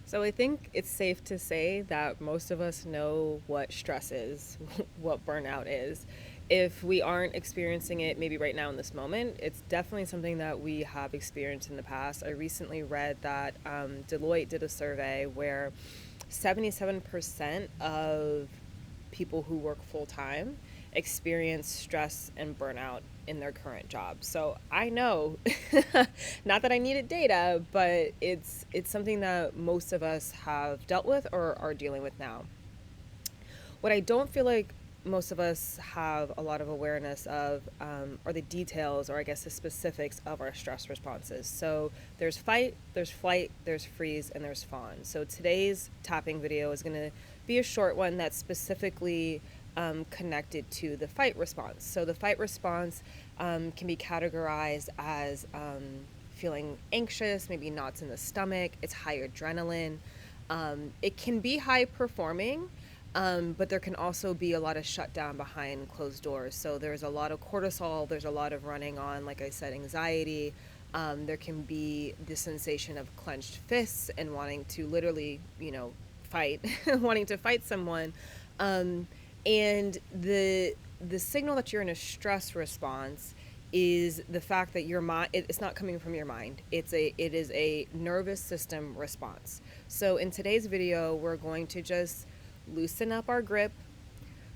So I think it's safe to say that most of us know what stress is, what burnout is. If we aren't experiencing it maybe right now in this moment, it's definitely something that we have experienced in the past. I recently read that Deloitte did a survey where 77% of people who work full time experience stress and burnout in their current job. So I know, not that I needed data, but it's something that most of us have dealt with or are dealing with now. What I don't feel like most of us have a lot of awareness of are the details, or I guess the specifics of our stress responses. So there's fight, there's flight, there's freeze, and there's fawn. So today's tapping video is going to be a short one that's specifically connected to the fight response. So the fight response can be categorized as feeling anxious, maybe knots in the stomach, it's high adrenaline. It can be high performing, but there can also be a lot of shutdown behind closed doors. So there's a lot of cortisol, there's a lot of running on, like I said, anxiety. There can be the sensation of clenched fists and wanting to literally, fight, wanting to fight someone. And the signal that you're in a stress response is the fact that your mind, it's not coming from your mind. It is a nervous system response. So in today's video, we're going to just loosen up our grip,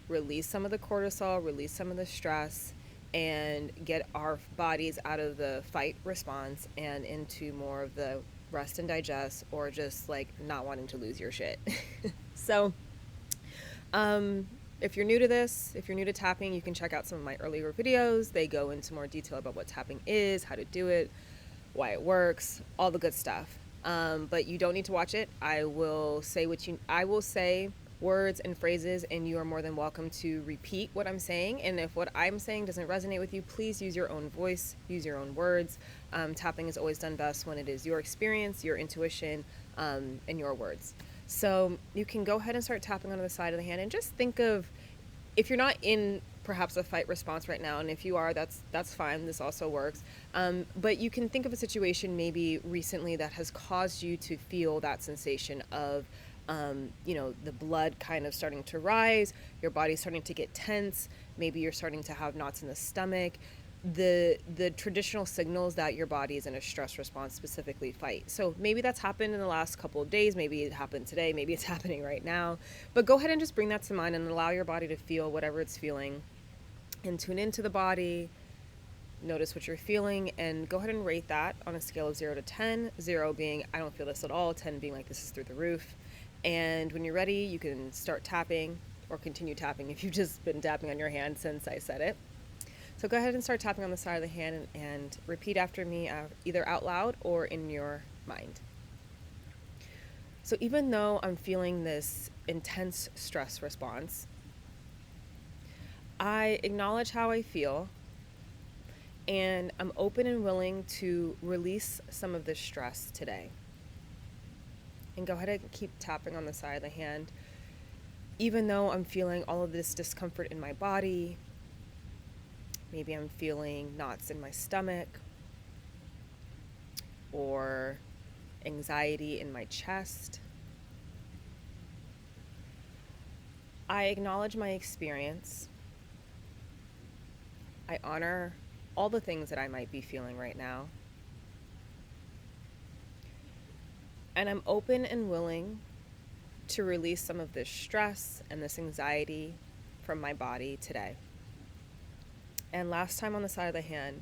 release some of the cortisol, release some of the stress, and get our bodies out of the fight response and into more of the rest and digest, or just like not wanting to lose your shit. So, if you're new to this, if you're new to tapping, you can check out some of my earlier videos. They go into more detail about what tapping is, how to do it, why it works, all the good stuff. But you don't need to watch it. I will say words and phrases, and you are more than welcome to repeat what I'm saying. And if what I'm saying doesn't resonate with you, please use your own voice, use your own words. Tapping is always done best when it is your experience, your intuition, and your words. So you can go ahead and start tapping on the side of the hand, and just think of, if you're not in perhaps a fight response right now, and if you are, that's fine, this also works. But you can think of a situation maybe recently that has caused you to feel that sensation of the blood kind of starting to rise, your body's starting to get tense, maybe you're starting to have knots in the stomach. The traditional signals that your body is in a stress response, specifically fight. So maybe that's happened in the last couple of days, maybe it happened today, maybe it's happening right now. But go ahead and just bring that to mind and allow your body to feel whatever it's feeling, and tune into the body. Notice what you're feeling, and go ahead and rate that on a scale of 0 to 10. 0 being I don't feel this at all, 10 being like this is through the roof. And when you're ready, you can start tapping, or continue tapping if you've just been tapping on your hand since I said it. So go ahead and start tapping on the side of the hand, and repeat after me, either out loud or in your mind. So even though I'm feeling this intense stress response, I acknowledge how I feel, and I'm open and willing to release some of this stress today. And go ahead and keep tapping on the side of the hand. Even though I'm feeling all of this discomfort in my body, maybe I'm feeling knots in my stomach, or anxiety in my chest, I acknowledge my experience. I honor all the things that I might be feeling right now. And I'm open and willing to release some of this stress and this anxiety from my body today. And last time on the side of the hand,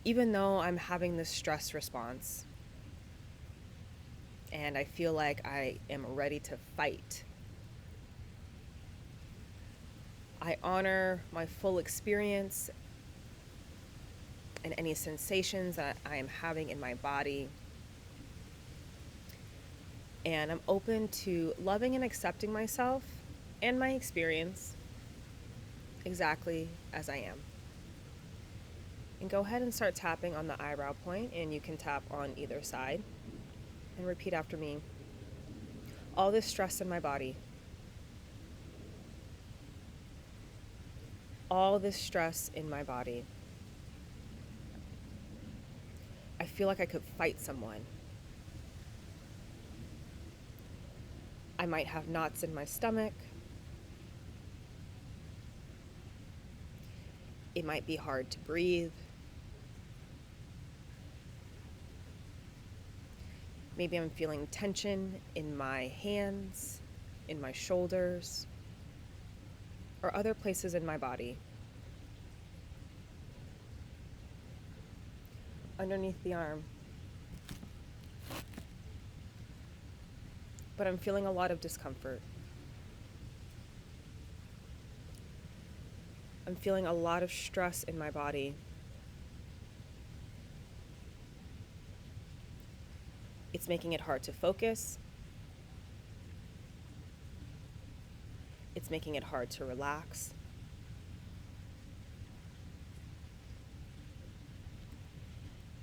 even though I'm having this stress response and I feel like I am ready to fight, I honor my full experience and any sensations that I am having in my body. And I'm open to loving and accepting myself and my experience exactly as I am. And go ahead and start tapping on the eyebrow point, and you can tap on either side. And repeat after me. All this stress in my body, all this stress in my body, I feel like I could fight someone. I might have knots in my stomach. It might be hard to breathe. Maybe I'm feeling tension in my hands, in my shoulders, or other places in my body. Underneath the arm. But I'm feeling a lot of discomfort. I'm feeling a lot of stress in my body. It's making it hard to focus. It's making it hard to relax.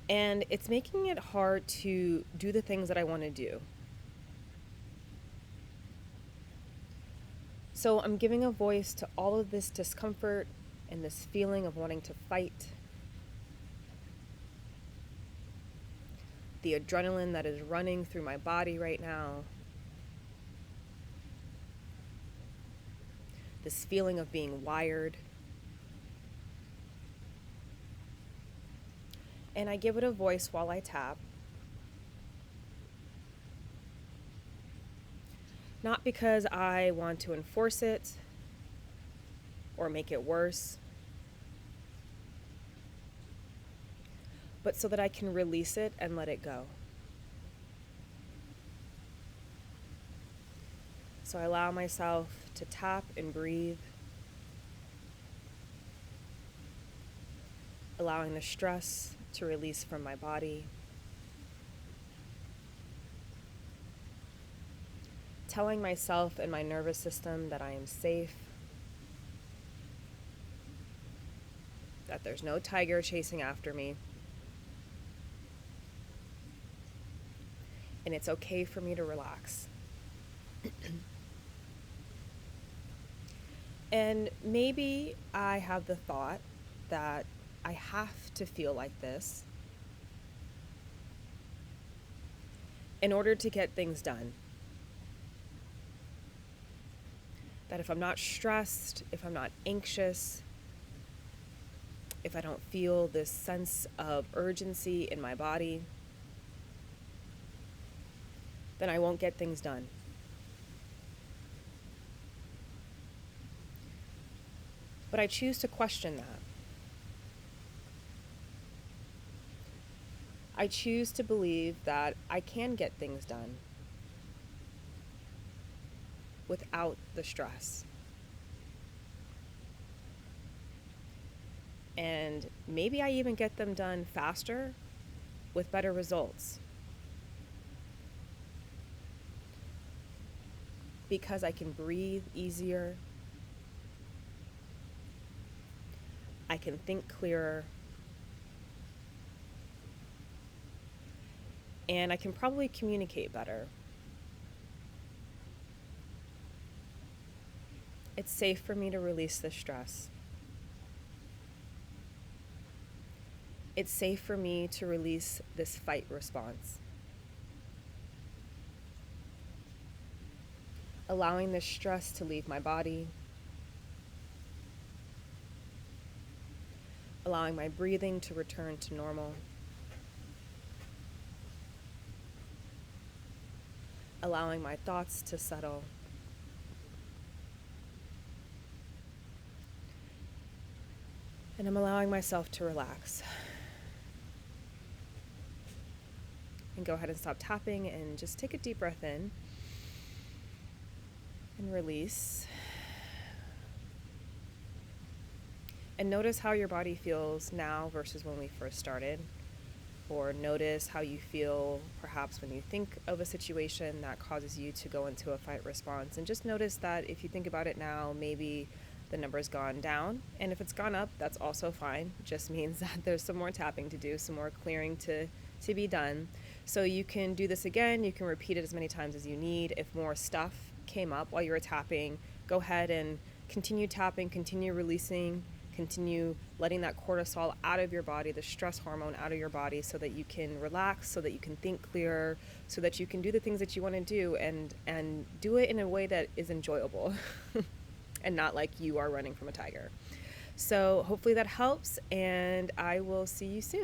And it's making it hard to do the things that I want to do. So I'm giving a voice to all of this discomfort and this feeling of wanting to fight. The adrenaline that is running through my body right now. This feeling of being wired. And I give it a voice while I tap. Not because I want to enforce it or make it worse, but so that I can release it and let it go. So I allow myself to tap and breathe, allowing the stress to release from my body, telling myself and my nervous system that I am safe, that there's no tiger chasing after me, and it's okay for me to relax. And maybe I have the thought that I have to feel like this in order to get things done. That if I'm not stressed, if I'm not anxious, if I don't feel this sense of urgency in my body, then I won't get things done. But I choose to question that. I choose to believe that I can get things done without the stress. And maybe I even get them done faster with better results. Because I can breathe easier. I can think clearer. And I can probably communicate better. It's safe for me to release the stress. It's safe for me to release this fight response. Allowing the stress to leave my body. Allowing my breathing to return to normal. Allowing my thoughts to settle. And I'm allowing myself to relax. And go ahead and stop tapping and just take a deep breath in. And release. And notice how your body feels now versus when we first started. Or notice how you feel perhaps when you think of a situation that causes you to go into a fight response. And just notice that if you think about it now, maybe the number's gone down. And if it's gone up, that's also fine. It just means that there's some more tapping to do, some more clearing to be done. So you can do this again. You can repeat it as many times as you need. If more stuff came up while you were tapping, go ahead and continue tapping, continue releasing continue letting that cortisol out of your body, the stress hormone out of your body, so that you can relax, so that you can think clearer, so that you can do the things that you want to do, and do it in a way that is enjoyable and not like you are running from a tiger. So hopefully that helps, and I will see you soon.